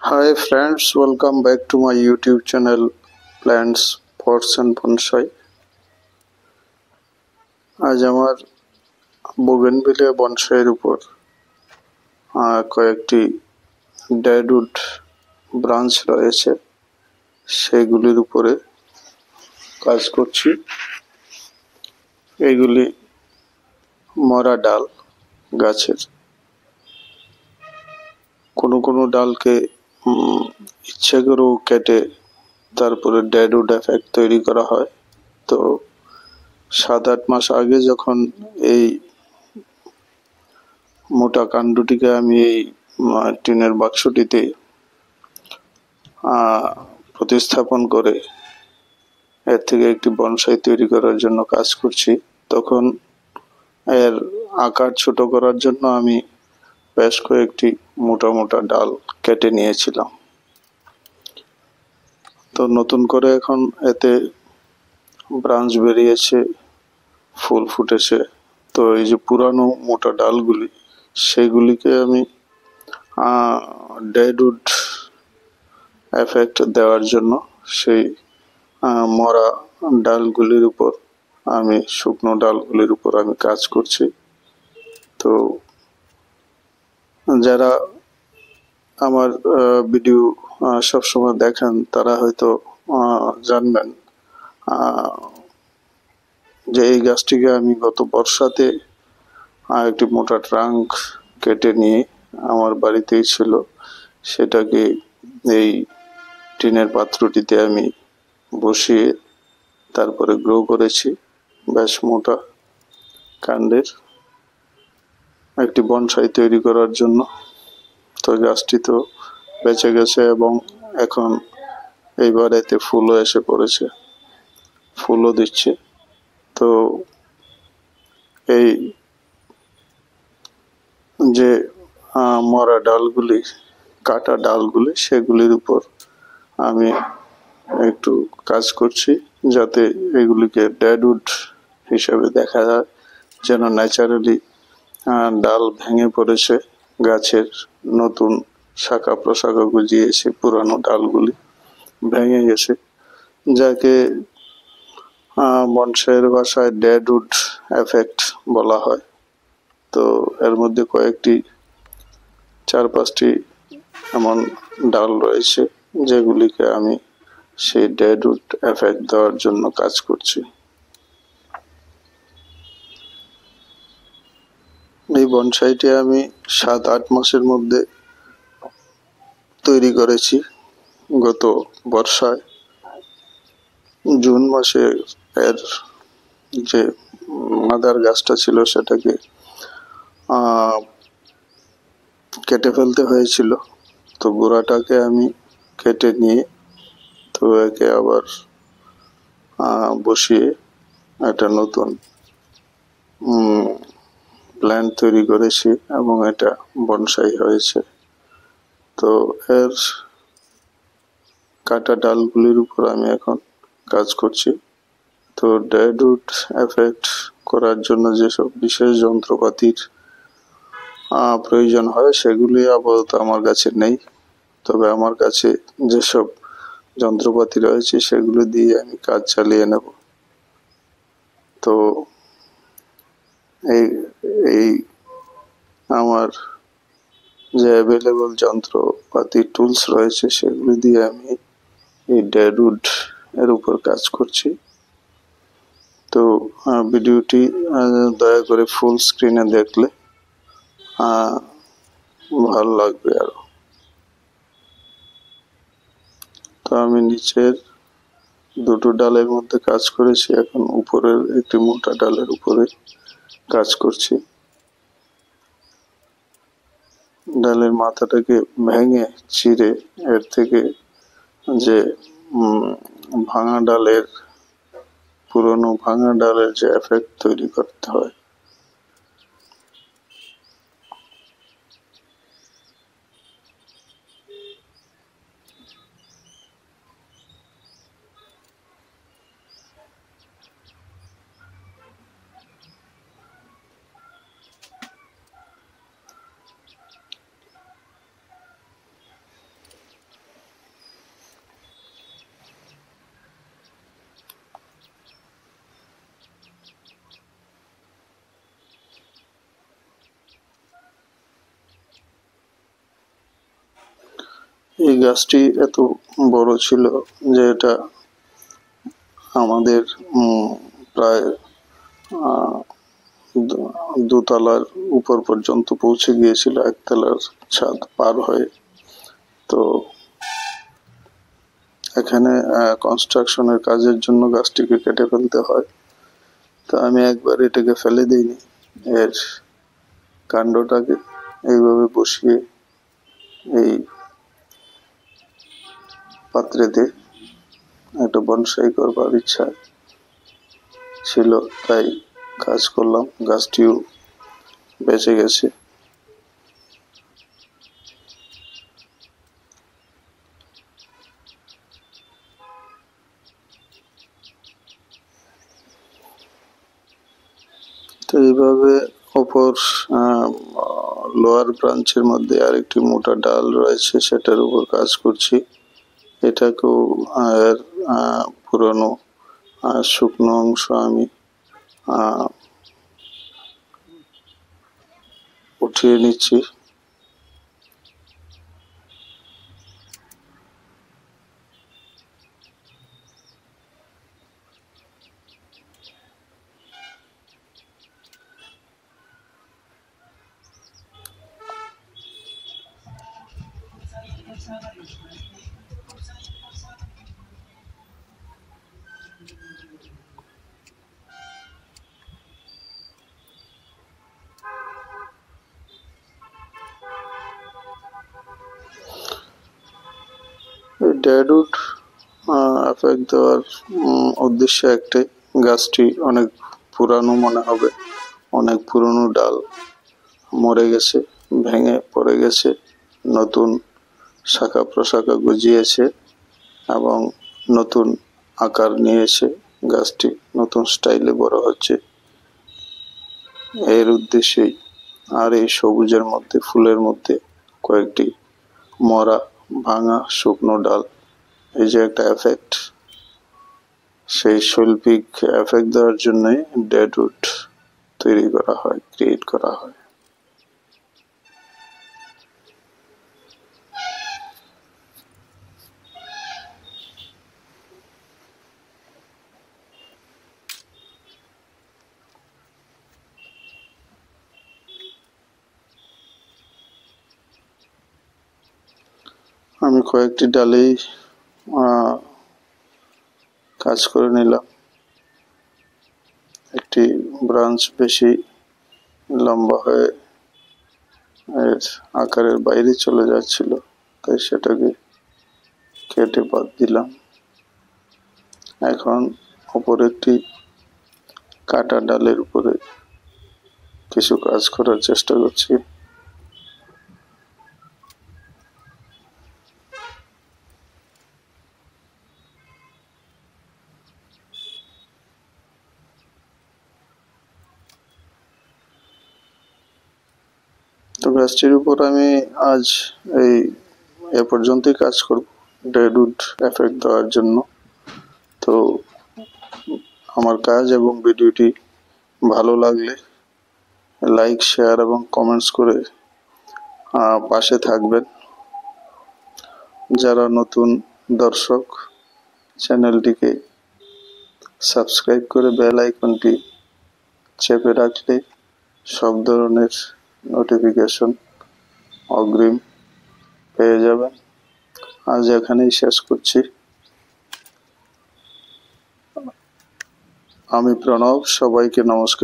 Hi friends, welcome back to my YouTube channel Plants, Pots and Bonsai. আজ আমার bougainvillea বনসাইয়ের উপর কয়েকটি ডেডউড branch রয়েছে, সেগুলির উপরে কাজ করছি। এগুলি মরা ডাল গাছের, কোনো ডালকে ইচ্ছে করেও কেটে তারপরে ডেডউড এফেক্ট তৈরি করা হয়। তো 7-8 মাস আগে যখন এই মোটা কাণ্ডটিকে আমি এই টিনের বাক্সটিতে প্রতিস্থাপন করে এর থেকে একটি বনসাই তৈরি করার জন্য কাজ করছি, তখন এর আকার ছোট করার জন্য আমি বেশ কয়েকটি মোটা মোটা ডাল কেটে নিয়েছিলাম। তো নতুন করে এখন এতে ব্রাঞ্চ বেরিয়েছে, ফুল ফুটেছে। তো এই যে পুরানো মোটা ডালগুলি, সেগুলিকে আমি ডেডউড এফেক্ট দেওয়ার জন্য সেই মরা ডালগুলির উপর শুকনো ডালগুলির উপর আমি কাজ করছি। তো যারা আমার ভিডিও সবসময় দেখেন তারা হয়তো জানবেন যে এই গাছটিকে আমি গত বর্ষাতে একটি মোটা ট্রাঙ্ক কেটে নিয়ে আমার বাড়িতেই ছিল, সেটাকে এই টিনের পাত্রটিতে আমি বসিয়ে তারপরে গ্রো করেছি বেশ মোটা কাণ্ডের একটি বনসাই তৈরি করার জন্য। তো গাছটি তো বেঁচে গেছে এবং এখন এইবার এতে ফুলও এসে পড়েছে, ফুলও দিচ্ছে। তো এই যে মরা ডালগুলি, কাটা ডালগুলি, সেগুলির উপর আমি একটু কাজ করছি যাতে এগুলিকে ডেডউড হিসেবে দেখা যায়, যেন ন্যাচারালি ডাল ভেঙে পড়েছে, গাছের নতুন শাখা প্রশাখা গজিয়েছে, পুরানো ডালগুলি ভেঙে গেছে, যাকে বনসাইয়ের ভাষায় ডেডউড এফেক্ট বলা হয়। তো এর মধ্যে কয়েকটি 4-5টি এমন ডাল রয়েছে যেগুলিকে আমি সেই ডেডউড এফেক্ট দেওয়ার জন্য কাজ করছি। এই বনসাইটি আমি 7-8 মাসের মধ্যে তৈরি করেছি। গত বর্ষায় জুন মাসে এর যে মাদার গাছটা ছিল সেটাকে কেটে ফেলতে হয়েছিল। তো গোড়াটাকে আমি কেটে নিয়ে তো একে আবার বসিয়ে একটা নতুন প্ল্যান্ট তৈরি করেছি এবং এটা বনসাই হয়েছে। তো এর কাটা ডালগুলির উপর আমি এখন কাজ করছি। তো ডেডউড এফেক্ট করার জন্য যেসব বিশেষ যন্ত্রপাতির প্রয়োজন হয় সেগুলি আপাতত আমার কাছে নেই, তবে আমার কাছে যেসব যন্ত্রপাতি রয়েছে সেগুলো দিয়ে আমি কাজ চালিয়ে নেব। তো এই আমার যে অ্যাভেলেবল যন্ত্রপাতি টুলস রয়েছে সেগুলি দিয়ে আমি এই ডেডউড এর উপর কাজ করছি। তো ভিডিওটি দয়া করে ফুল স্ক্রিনে দেখলে ভালো লাগবে আরো। তো আমি নিচের দুটো ডালের মধ্যে কাজ করেছি, এখন উপরের একটি মোটা ডালের উপরে কাজ করছি। ডালের মাথাটাকে ভেঙে চিরে এর থেকে যে পুরনো ভাঙা ডালের যে এফেক্ট তৈরি করতে হয়, এই গাছটি এত বড় ছিল যে এটা আমাদের প্রায় দোতলার উপর পর্যন্ত পৌঁছে গিয়েছিল, একতলার ছাদ পার হয়ে। তো এখানে কনস্ট্রাকশনের কাজের জন্য গাছটিকে কেটে ফেলতে হয়। তো আমি একবার এটাকে ফেলে দিইনি, এর কাণ্ডটাকে এইভাবে বসিয়ে এই পাত্রেতে একটা বনসাই করবার ইচ্ছা ছিল, তাই কাজ করলাম। গাছটিও বেঁচে গেছে। তো এইভাবে অপর লোয়ার ব্রাঞ্চের মধ্যে আরেকটি মোটা ডাল রয়েছে, সেটার উপর কাজ করছি। এটাকেও এর পুরনো শুকনো অংশ আমি উঠিয়ে নিচ্ছি। ডেডউড এফেক্ট দেওয়ার উদ্দেশ্য একটাই, গাছটি অনেক পুরানো মনে হবে, অনেক পুরনো ডাল মরে গেছে, ভেঙে পড়ে গেছে, নতুন শাখা প্রশাখা গজিয়েছে এবং নতুন আকার নিয়েছে। গাছটি নতুন স্টাইলে বড় হচ্ছে, এর উদ্দেশ্যেই। আর এই সবুজের মধ্যে, ফুলের মধ্যে কয়েকটি মরা ভাঙা শুকনো ডাল, এই যে একটা এফেক্ট, সেই শৈল্পিক এফেক্ট দেওয়ার জন্যই ডেডউড তৈরি করা হয়, ক্রিয়েট করা হয়। আমি কয়েকটি ডালেই কাজ করে নিলাম। একটি ব্রাঞ্চ বেশি লম্বা হয়ে এর আকারের বাইরে চলে যাচ্ছিল, তাই সেটাকে কেটে বাদ দিলাম। এখন অপর একটি কাটা ডালের উপরে কিছু কাজ করার চেষ্টা করছি। তো গাছটির উপর আমি আজ এ পর্যন্তই কাজ করব, ডেডউড এফেক্ট দেওয়ার জন্য। তো আমার কাজ এবং ভিডিওটি ভালো লাগলে লাইক, শেয়ার এবং কমেন্টস করে পাশে থাকবেন। যারা নতুন দর্শক, চ্যানেলটিকে সাবস্ক্রাইব করে বেল আইকনটি চেপে রাখলে সব ধরনের নোটিফিকেশন অগ্রিম পেয়ে যাবেন। আজ এখানেই শেষ করছি। আমি প্রণব, সবাইকে নমস্কার।